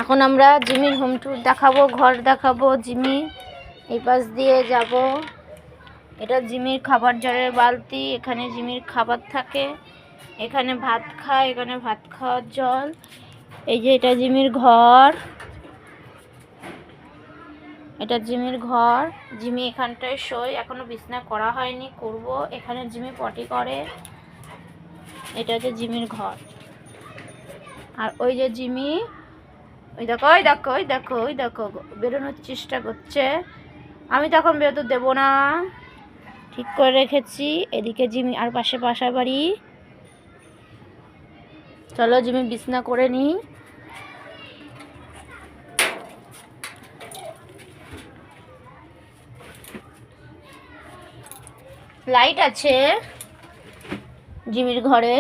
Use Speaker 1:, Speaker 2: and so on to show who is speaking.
Speaker 1: এখন আমরা জিমির home tour দেখাবো, ঘর দেখাবো। জিমি এই পাশ দিয়ে যাব। এটা জিমির খাবার জলের বালতি, এখানে জিমির খাবার থাকে, এখানে ভাত খায়, এখানে ভাত খাওয়ার জল। এই যে এটা জিমির ঘর, এটা জিমির ঘর। জিমি এখানটায় শোয়, এখনো বিছনা করা হয়নি, করব। এখানে জিমি পটি করে। এটা হচ্ছে জিমির ঘর। আর ওই যে জিমি, ওই দেখো ওই দেখো ওই দেখো ওই দেখো বেরোনোর চেষ্টা করছে। আমি তখন বেরোতে দেবো না, ঠিক করে রেখেছি। এদিকে জিমি আর পাশে বাসা বাড়ি। চলো জিমি বিছনা করে নিই। লাইট আছে জিমির ঘরে।